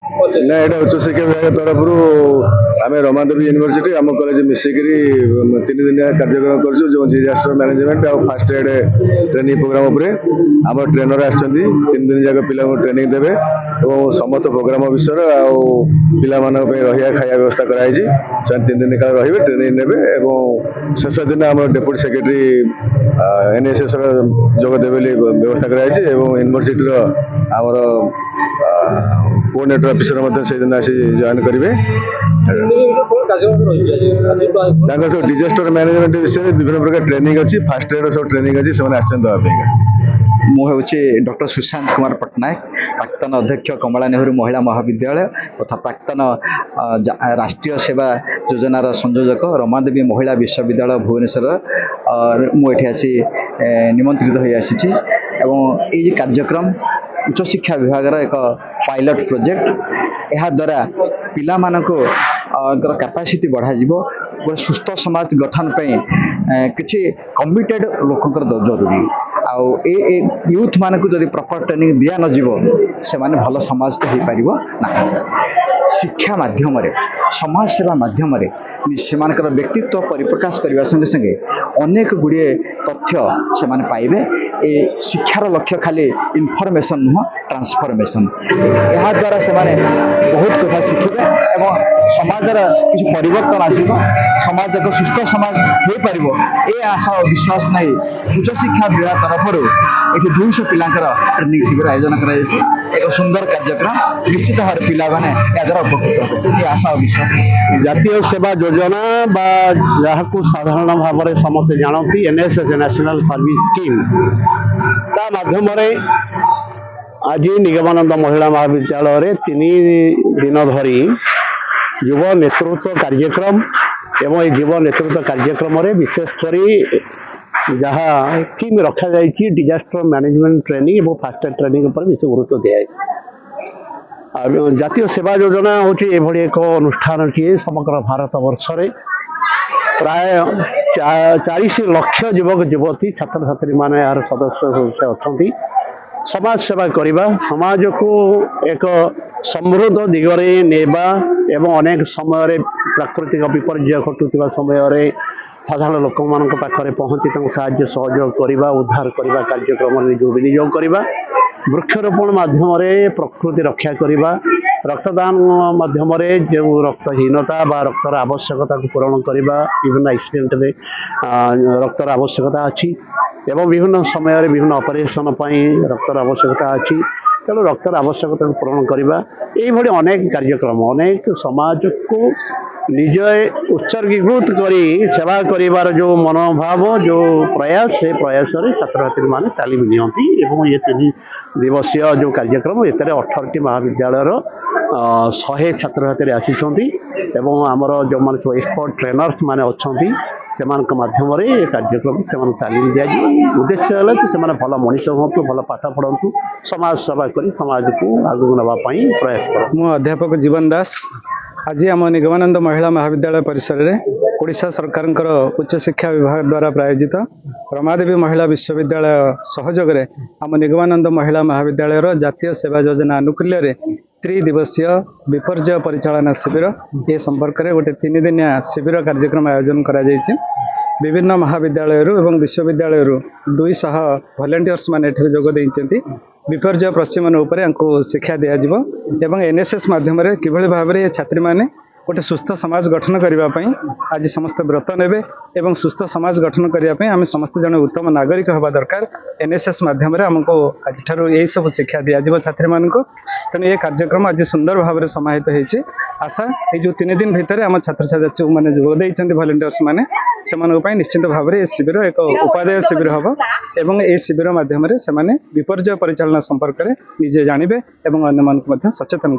ना यहाँ उच्च शिक्षा विभाग तरफ आम रमादेवी यूनिवर्सिटी आम कॉलेज मिसिक 3 दिनिया कार्यक्रम कर डिजास्टर मैनेजमेंट और फास्ट एड ट्रेनिंग प्रोग्राम उपर आम ट्रेनर आम 3 दिन जाक पिला ट्रेनिंग देवे और समस्त प्रोग्राम विषय पिला रहा खाया व्यवस्था कराई 3 दिन काल रे ट्रेनिंग ने शेष दिन आम डेप्यूटी सेक्रेटरी एनएसएस जोगदेवे व्यवस्था कराई यूनिवर्सिटी आमर कोऑर्डिनेटर ऑफिसर से दिन आसी जॉइन करेंगे सब डिजास्टर मैनेजमेंट विषय विभिन्न प्रकार ट्रेनिंग अच्छी फास्ट एड सब ट्रेनिंग अच्छी मुझे डॉक्टर सुशांत कुमार पट्टनायक प्राक्तन अध्यक्ष कमला नेहरू महिला महाविद्यालय तथा प्राक्तन राष्ट्रीय सेवा योजनार संयोजक रमादेवी महिला विश्वविद्यालय भुवनेश्वर मुझे आसी निमंत्रित हो आसी ये कार्यक्रम उच्च शिक्षा विभाग एक पायलट प्रोजेक्ट यह द्वारा पिला मानको कैपेसिटी बढ़ा गोटे सुस्थ समाज गठन किसी कमिटेड लोकंकर जरूरी आउ यूथ मानक जदि प्रॉपर ट्रेनिंग दिया न से माने भल समाज तो हो पार ना शिक्षा माध्यम समाज सेवा माध्यम से व्यक्तित्व परिप्रकाश करने संगे संगे अनेक गुड़िए तथ्य से पाइबे ए शिक्षार लक्ष्य खाली इनफॉरमेशन नुह ट्रांसफॉर्मेशन यह द्वारा से बहुत कथा शिखे और समाजर किसी परिवर्तन आसब समाज एक सुस्थ समाज हो पार ये आशा और विश्वास नहीं उच्च शिक्षा विभाग तरफ ये 200 पिला ट्रेनिंग शिविर आयोजन कर एक सुंदर कार्यक्रम निश्चित भाव पिला मैंने द्वारा उपकृत ये आशा और विश्वास जातीय सेवा योजना जहाँ साधारण भाव में समस्त जानती एनएसएस नेशनल सर्विस स्कीम ता माध्यम आज निगमानंद महिला महाविद्यालय 3 दिन धरी युव नेतृत्व कार्यक्रम एवं युव नेतृत्व कार्यक्रम विशेषकर जहाँ थीम रखा जाइए डिजास्टर मैनेजमेंट ट्रेनिंग और फास्ट ट्रेनिंग पर विशेष गुरुत्व दिया जातीय सेवा योजना हूँ एक अनुष्ठान किए समग्र भारत वर्ष प्राय 40 लाख युवक युवती छात्र छात्री माने यार सदस्य अच्छा समाज सेवा करवा समाज को एक समृद्ध दिगरे नेबा एवं अनेक समय प्राकृतिक विपर्य घटुवा समय साधारण लोक मान पाखे पहुँची साहाय्य सहयोग करवा उद्धार करवा कार्यक्रम विनियोग करवा वृक्षरोपण माध्यम प्रकृति रक्षा करवा रक्तदान माध्यम जो रक्तहीनता बा रक्तर आवश्यकता को पूरण करवा विभिन्न एक्सीडेंट में रक्तर आवश्यकता अच्छी एवं विभिन्न समय विभिन्न ऑपरेशन रक्तर आवश्यकता अच्छी तेणु रक्तर आवश्यकता पूरण करवा ये अनेक कार्यक्रम अनेक समाज को निजे उत्सर्गीकृत करी सेवा करिवार जो मनोभाव जो प्रयास से प्रयास छात्र छात्री माने तालीम नियंती एवं ये 3 दिवसीय जो कार्यक्रम ये 18टी महाविद्यालय 100 छात्र छात्री आसी एवं आमर जो मान सब एक्सपर्ट ट्रेनर्स माने अच्छी से माध्यम कार्यक्रम से तालीम दि उद्देश्य है कि से भल मनीष हूँ भल पाठ पढ़ु समाज सेवा कर समाज को आगे नापी प्रयास कर मु अध्यापक जीवन दास आज आम निगमानंद महिला महाविद्यालय परिसर में ओडिशा सरकार उच्च शिक्षा विभाग द्वारा प्रायोजित रमादेवी महिला विश्वविद्यालय सहयोग आम निगमानंद महिला महाविद्यालय जातीय सेवा योजना आनुकूल्य 3 दिवसीय विपर्य परिचालना शिविर ये संपर्क में गोटे 3 दिनिया शिविर कार्यक्रम आयोजन करा विभिन्न महाविद्यालय एवं विश्वविद्यालय 200 वॉलंटियर्स माने जोग देइछन्ति विपर्य प्रशमन उपर शिक्षा दिज्व एवं एनएसएस माध्यम किभଳି भाव छात्री माने गोटे सुस्थ समाज गठन करने आज समस्त व्रत नेबे एवं सुस्थ समाज गठन करने आम समस्त जन उत्तम नागरिक हवा दरकार एनएसएस माध्यम आमको आज यही सब शिक्षा दिज्व छात्री मानक तेणु ये कार्यक्रम आज सुंदर भाव में समाहित होती आशा ये जो 3 दिन भितर आम छात्र छात्री मैंने जोगदे भलेंटियर्स मैंने से निश्चित भाव में शिविर एक उपादेय शिविर हम एवं ये शिविर माध्यम से विपर्य परिचालना संपर्क में निजे जानवे और अन्य सचेतन